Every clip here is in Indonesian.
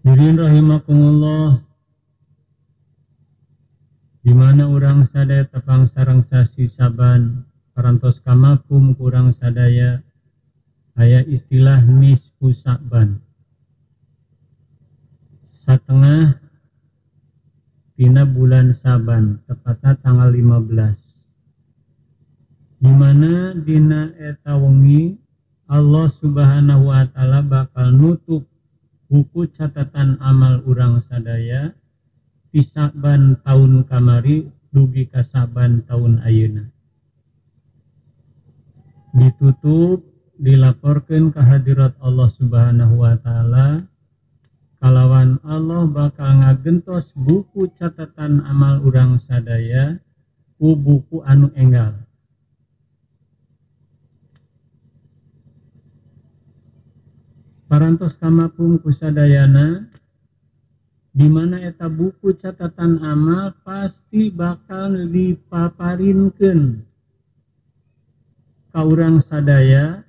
Hadirin rahimakumullah, di mana urang sadaya tepang sareng sasi Saban parantos kamakum kurang sadaya aya istilah nisfu Sa'ban, satengah tina bulan Saban, tepatnya tanggal 15, di mana dina eta wengi Allah Subhanahu wa taala bakal nutup buku catatan amal urang sadaya di Sa'ban tahun kamari dugi ka Sa'ban tahun ayeuna. Ditutup, dilaporkan ke hadirat Allah Subhanahu wa taala kalawan Allah bakal ngagentos buku catatan amal urang sadaya ku buku anu enggal. Parantos kamakum kusadayana, di mana eta buku catatan amal pasti bakal dipaparinkeun ka urang sadaya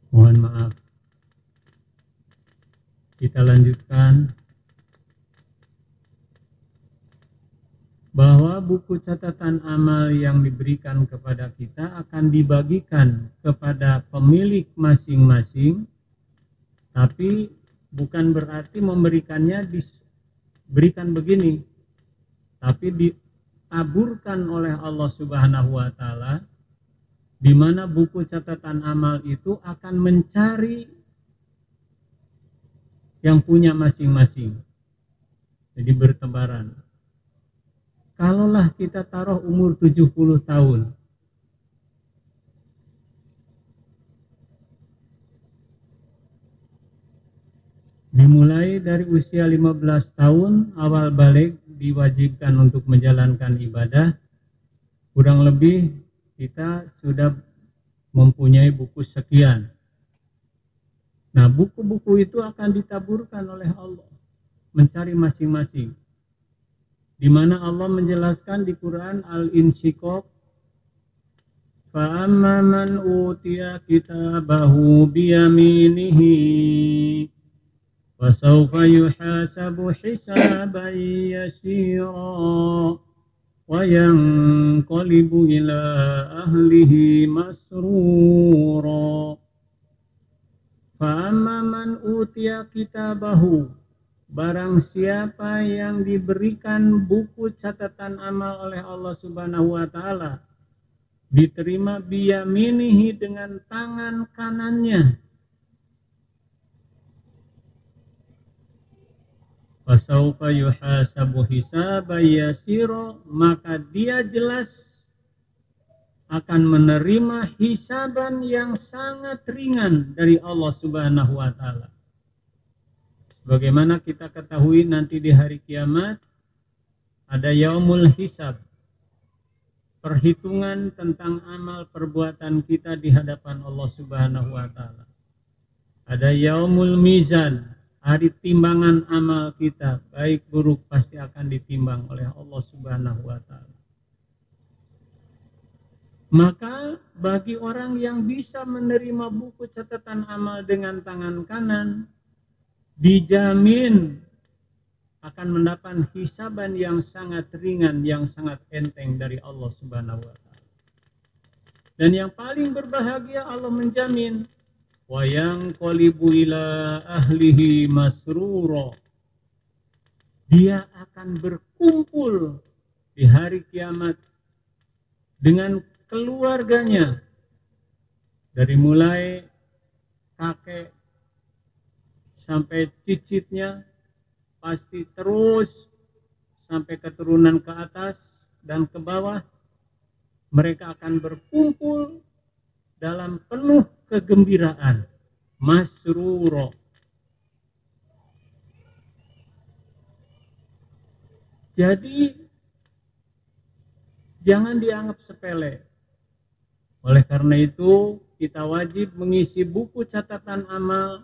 mohon maaf. Kita lanjutkan bahwa buku catatan amal yang diberikan kepada kita akan dibagikan kepada pemilik masing-masing, tapi bukan berarti memberikannya diberikan begini, tapi ditaburkan oleh Allah Subhanahu wa taala, di mana buku catatan amal itu akan mencari yang punya masing-masing. Jadi bertebaran. Kalaulah kita taruh umur 70 tahun, dimulai dari usia 15 tahun awal balik diwajibkan untuk menjalankan ibadah, kurang lebih kita sudah mempunyai buku sekian. Nah, buku-buku itu akan ditaburkan oleh Allah, mencari masing-masing. Di mana Allah menjelaskan di Quran Al-Insyiqaq, fa amma man utiya kitabahu biyaminihi wa sawfa yuhasabu hisaban yasira wa yanqalibu ila ahlihi masrura. Fa amma man utiya kitabahu, barang siapa yang diberikan buku catatan amal oleh Allah Subhanahu wa taala, diterima biyaminihi dengan tangan kanannya, fasaufa yuhasabu hisaban yasira, maka dia jelas akan menerima hisaban yang sangat ringan dari Allah Subhanahu wa taala. Bagaimana kita ketahui nanti di hari kiamat ada yaumul hisab, perhitungan tentang amal perbuatan kita di hadapan Allah Subhanahu wa taala. Ada yaumul mizan, hari timbangan amal kita, baik buruk pasti akan ditimbang oleh Allah Subhanahu wa taala. Maka bagi orang yang bisa menerima buku catatan amal dengan tangan kanan, dijamin akan mendapat hisaban yang sangat ringan, yang sangat enteng dari Allah Subhanahu wa taala. Dan yang paling berbahagia, Allah menjamin wa yanqalibu ila ahlihi masrura. Dia akan berkumpul di hari kiamat dengan keluarganya, dari mulai kakek sampai cicitnya, pasti terus sampai keturunan ke atas dan ke bawah, mereka akan berkumpul dalam penuh kegembiraan, masruro. Jadi jangan dianggap sepele. Oleh karena itu, kita wajib mengisi buku catatan amal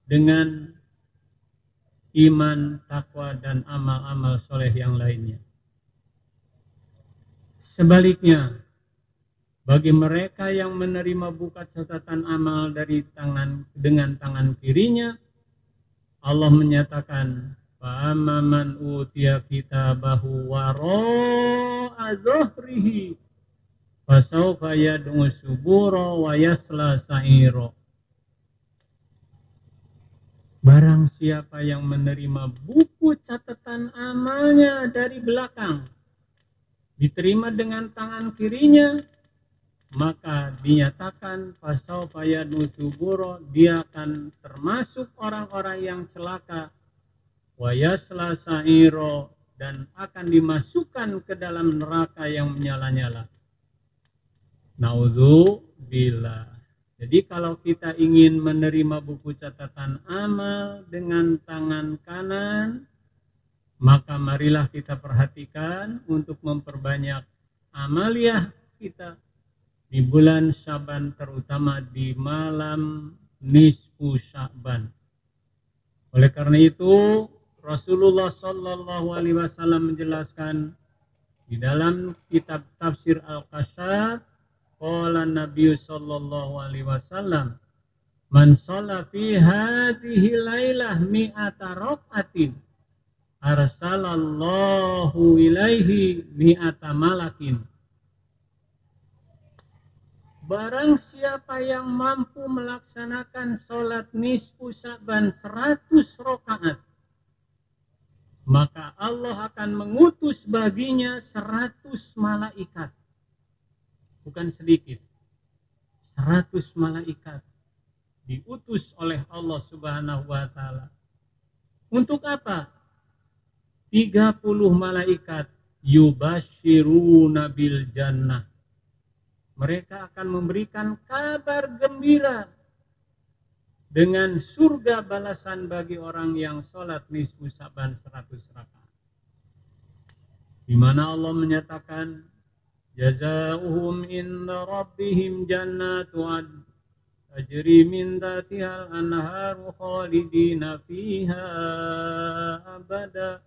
dengan iman, takwa, dan amal-amal soleh yang lainnya. Sebaliknya, bagi mereka yang menerima buku catatan amal dari dengan tangan kirinya, Allah menyatakan, "Fa'amma man utiya kitabahu wara'a dhahrihi fasawfa yad'u subura wa yasla sa'ira." Barang siapa yang menerima buku catatan amalnya dari belakang, diterima dengan tangan kirinya, maka dinyatakan fasawfa yad'u subura, dia akan termasuk orang-orang yang celaka, wa yasla sa'ira, dan akan dimasukkan ke dalam neraka yang menyala-nyala. Naudzubillah. Jadi kalau kita ingin menerima buku catatan amal dengan tangan kanan, maka marilah kita perhatikan untuk memperbanyak amaliyah kita di bulan Syaban, terutama di malam nisfu Syaban. Oleh karena itu, Rasulullah Shallallahu Alaihi Wasallam menjelaskan di dalam kitab tafsir Al-Kasyaf, qala Nabi Shallallahu Alaihi Wasallam, man shalla fi hadhihi lailah mi'ata rak'atin arsalallahu ilaihi mi'ata malakin. Barang siapa yang mampu melaksanakan sholat nisfu Sya'ban 100 rakaat, maka Allah akan mengutus baginya 100 malaikat. Bukan sedikit, 100 malaikat diutus oleh Allah Subhanahu wa Ta'ala. Untuk apa? 30 malaikat yubashiruna bil jannah. Mereka akan memberikan kabar gembira dengan surga balasan bagi orang yang sholat nisfu Sya'ban 100 rakaat. Di mana Allah menyatakan, jazaohum inda rabbihim jannatu adn tajri min tahtiha al-anharu khalidina fiha abada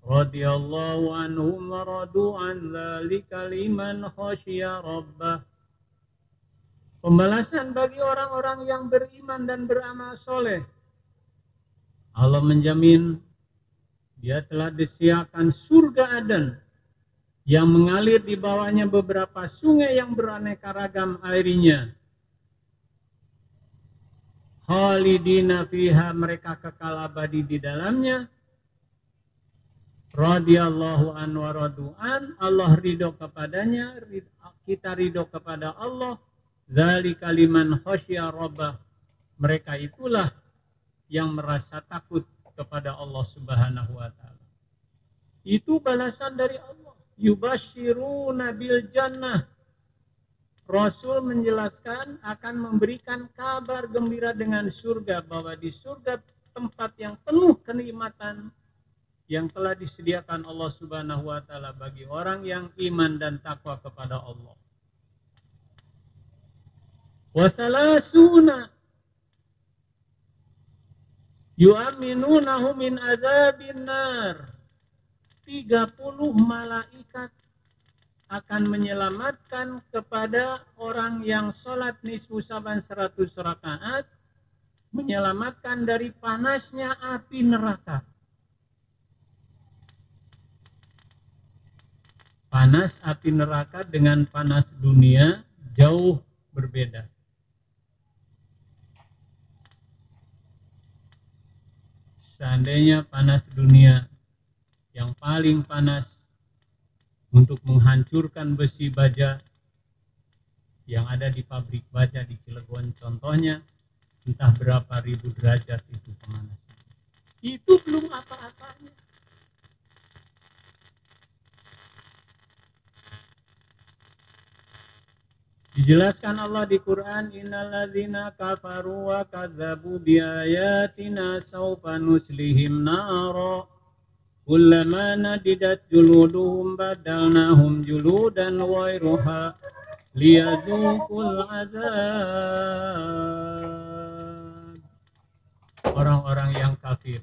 radhiyallahu anhum wa radu an dzalika liman khasyiya rabbah. Pembalasan bagi orang-orang yang beriman dan beramal soleh, Allah menjamin dia telah disediakan surga Aden yang mengalir di bawahnya beberapa sungai yang beraneka ragam airnya. Khalidina fiha, mereka kekal abadi di dalamnya. Radhiyallahu an wa radu'an, Allah ridho kepadanya, kita ridho kepada Allah. Dzalika liman khasyiya rabbah, mereka itulah yang merasa takut kepada Allah Subhanahu wa Ta'ala. Itu balasan dari Allah. Yubashiruna bil jannah. Rasul menjelaskan akan memberikan kabar gembira dengan surga, bahwa di surga tempat yang penuh kenikmatan yang telah disediakan Allah Subhanahu wa Ta'ala bagi orang yang iman dan takwa kepada Allah. Wasalasuna yu'aminunahu min azabin nar. 30 malaikat akan menyelamatkan kepada orang yang sholat nisfu Sya'ban 100 rakaat, menyelamatkan dari panasnya api neraka. Panas api neraka dengan panas dunia jauh berbeda. Seandainya panas dunia yang paling panas untuk menghancurkan besi baja yang ada di pabrik baja di Cilegon contohnya, entah berapa ribu derajat itu pemanasan. Itu belum apa-apanya. Dijelaskan Allah di Quran, innalladzina kafaru wa kadzabu biayatina sawfa nuslihim nara kullama nadidat juluduhum badalnahum juludan ghairuha liyadzuqul azab. Orang-orang yang kafir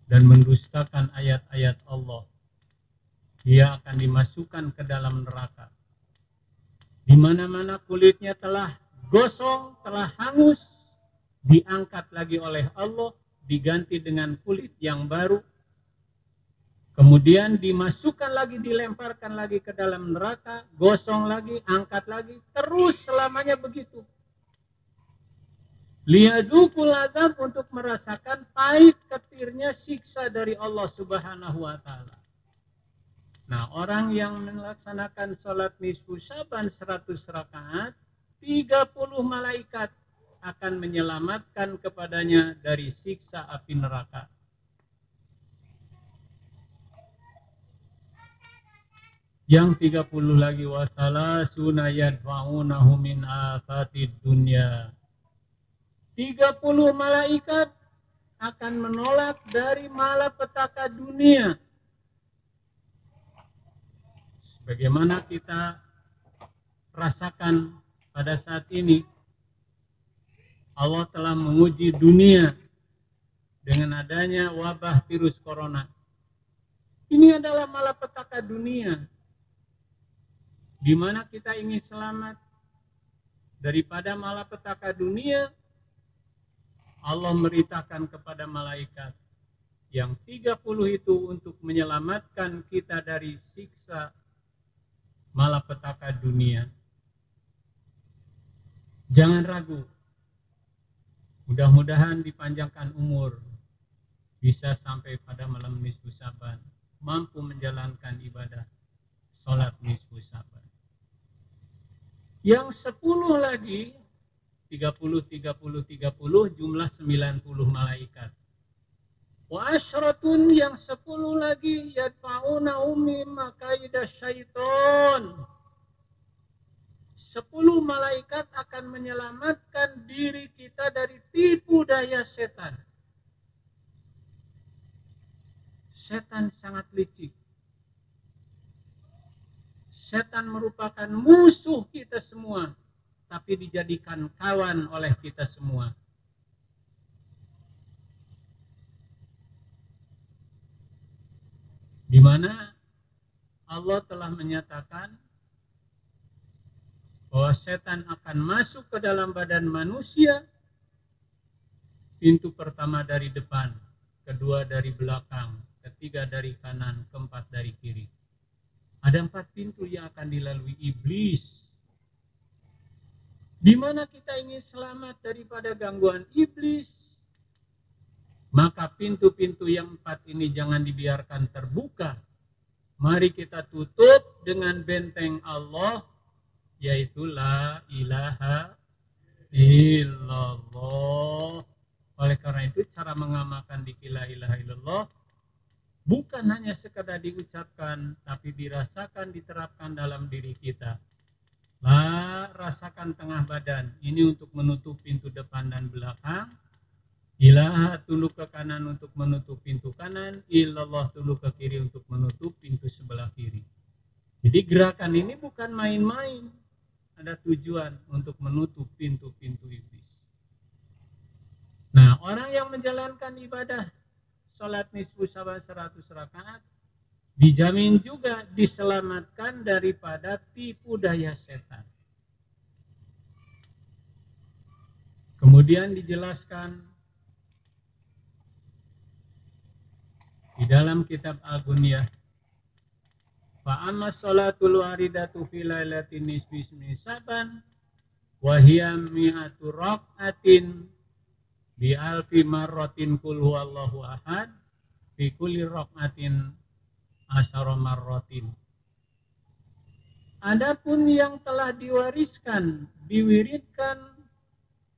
dan mendustakan ayat-ayat Allah, dia akan dimasukkan ke dalam neraka. Di mana-mana kulitnya telah gosong, telah hangus, diangkat lagi oleh Allah, diganti dengan kulit yang baru, kemudian dimasukkan lagi, dilemparkan lagi ke dalam neraka, gosong lagi, angkat lagi, terus selamanya begitu. Liyadukul azab, untuk merasakan pahit ketirnya siksa dari Allah Subhanahu wa Ta'ala. Nah, orang yang melaksanakan sholat nisfu Syaban 100 rakaat, 30 malaikat akan menyelamatkan kepadanya dari siksa api neraka. Yang 30 lagi, wasalasuna yadfa'unahu min afatid dunya. 30 malaikat akan menolak dari malapetaka dunia. Bagaimana kita rasakan pada saat ini, Allah telah menguji dunia dengan adanya wabah virus corona. Ini adalah malapetaka dunia, di mana kita ingin selamat daripada malapetaka dunia. Allah merintahkan kepada malaikat yang 30 itu untuk menyelamatkan kita dari siksa malapetaka dunia. Jangan ragu, mudah-mudahan dipanjangkan umur, bisa sampai pada malam nisfu Syaban, mampu menjalankan ibadah sholat nisfu Syaban. Yang 10 lagi, 30, 30, 30, jumlah 90 malaikat. Wa asyratun, yang 10 lagi, yadfa'una ummi makaidah syaiton. 10 malaikat akan menyelamatkan diri kita dari tipu daya setan. Setan sangat licik. Setan merupakan musuh kita semua, tapi dijadikan kawan oleh kita semua. Di mana Allah telah menyatakan bahwa setan akan masuk ke dalam badan manusia, pintu pertama dari depan, kedua dari belakang, ketiga dari kanan, keempat dari kiri. Ada 4 pintu yang akan dilalui iblis. Di mana kita ingin selamat daripada gangguan iblis, maka pintu-pintu yang 4 ini jangan dibiarkan terbuka. Mari kita tutup dengan benteng Allah, yaitu la ilaha illallah. Oleh karena itu, cara mengamalkan zikir la ilaha illallah bukan hanya sekedar diucapkan, tapi dirasakan, diterapkan dalam diri kita. La, rasakan tengah badan, ini untuk menutup pintu depan dan belakang. Ilaha, tunduk ke kanan untuk menutup pintu kanan. Illallah, tunduk ke kiri untuk menutup pintu sebelah kiri. Jadi gerakan ini bukan main-main, ada tujuan untuk menutup pintu-pintu iblis. Nah, orang yang menjalankan ibadah sholat nisfu Syaban 100 rakaat dijamin juga diselamatkan daripada tipu daya setan. Kemudian dijelaskan di dalam kitab Al-Gunyah, fa amma sholatul waridatu fi lailatin nisfi Syaban wa hiya mi'atu raqatin bi alfi marratin qul huwallahu ahad fi kulli raqatin asyara marratin. Adapun yang telah diwariskan, diwiridkan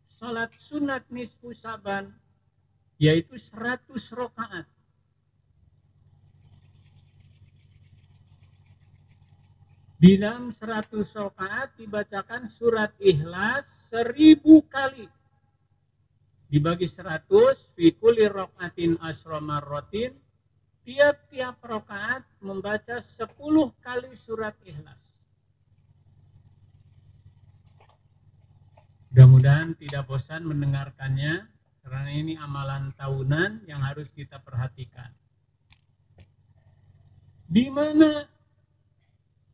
salat sunat nisfu Syaban, yaitu 100 rakaat. Di dalam 100 rakaat dibacakan surat Ikhlas 1000 kali. Dibagi 100, fi kulli raqatin asyra marratin, tiap-tiap rakaat membaca 10 kali surat Ikhlas. Mudah-mudahan tidak bosan mendengarkannya, karena ini amalan tahunan yang harus kita perhatikan. Di mana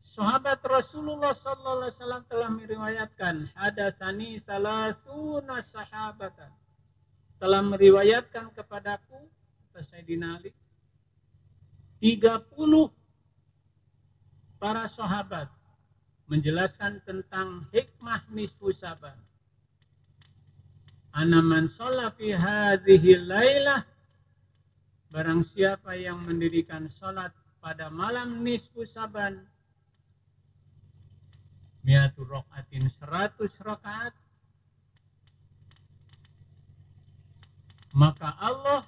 sahabat Rasulullah sallallahu alaihi wasallam telah meriwayatkan, hadatsani salasuna sahabatan, telah meriwayatkan kepadaku, kata Sayyidina Ali, 30 para sahabat menjelaskan tentang hikmah nisfu saban. Ana man shalla fi hadhihi lailah, barang siapa yang mendirikan salat pada malam nisfu saban, mi'atu rakaatin, 100 rakaat, maka Allah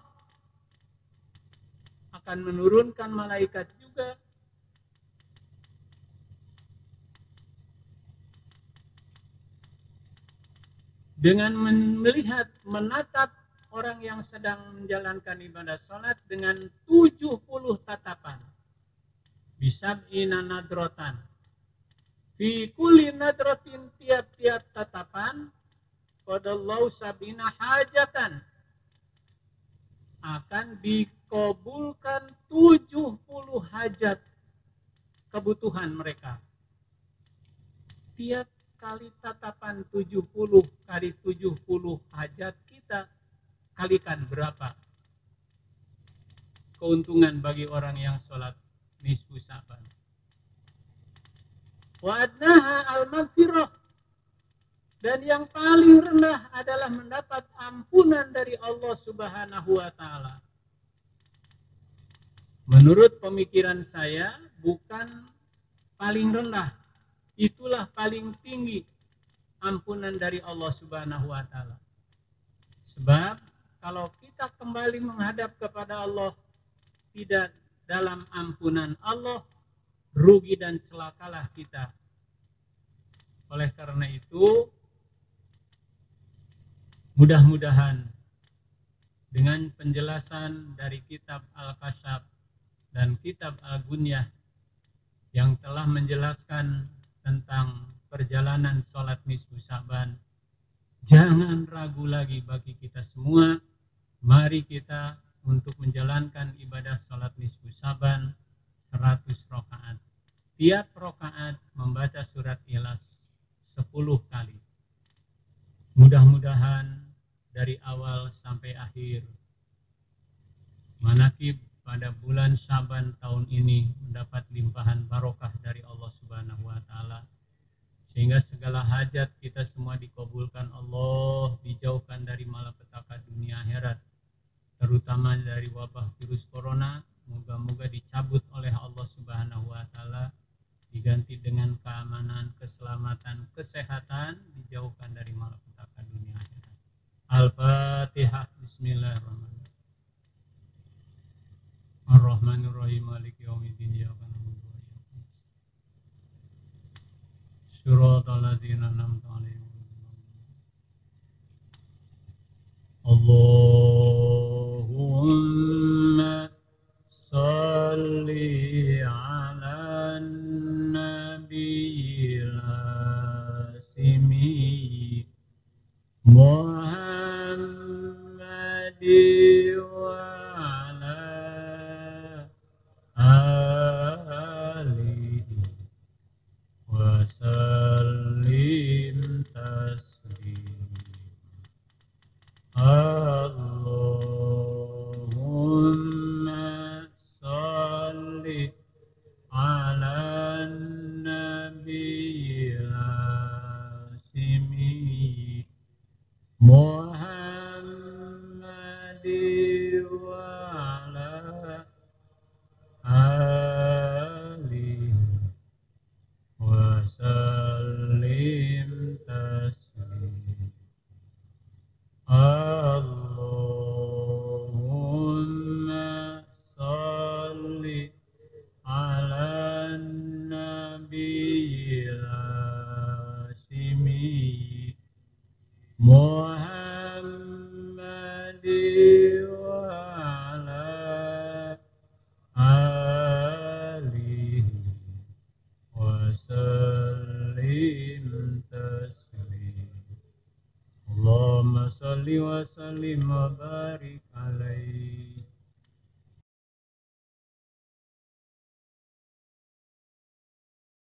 akan menurunkan malaikat juga dengan melihat, menatap orang yang sedang menjalankan ibadah sholat dengan 70 tatapan. Bisab'ina nadrotan. Fi kulli nadrotin, tiap-tiap tatapan, qadallahu sab'ina hajatan, akan dikabulkan 70 hajat kebutuhan mereka. Tiap kali tatapan 70 kali 70 hajat kita, kalikan berapa keuntungan bagi orang yang sholat nisfu saban. Wa adnaha al-maghfirah, dan yang paling rendah adalah mendapat ampunan dari Allah Subhanahu wa taala. Menurut pemikiran saya, bukan paling rendah, itulah paling tinggi ampunan dari Allah Subhanahu wa taala. Sebab kalau kita kembali menghadap kepada Allah tidak dalam ampunan Allah, rugi dan celakalah kita. Oleh karena itu, mudah-mudahan dengan penjelasan dari kitab Al-Kasyaf dan kitab Al-Gunyah yang telah menjelaskan tentang perjalanan sholat nisfu saban, jangan ragu lagi bagi kita semua. Mari kita untuk menjalankan ibadah sholat nisfu saban 100 rakaat. Tiap rakaat membaca surat Ikhlas 10 kali. Mudah-mudahan dari awal sampai akhir manakib pada bulan Syaban tahun ini mendapat limpahan barokah dari Allah Subhanahu wa taala, sehingga segala hajat kita semua dikabulkan Allah, dijauhkan dari malapetaka dunia akhirat, terutama dari wabah virus corona. Moga-moga dicabut oleh Allah Subhanahu wa taala, diganti dengan keamanan, keselamatan, kesehatan, dijauhkan dari malapetaka dunia akhirat. Al-Fatihah. Bismillahirrahmanirrahim. Ar-Rahmanir-Rahim, Maliki yaumiddin, iyyaka na'budu wa iyyaka nasta'in. Shiratal ladzina an'amta 'alaihim. Allahumma shalli 'alan nabiyil asimi Muhammadi wa alihi wa sallim sallim wa barik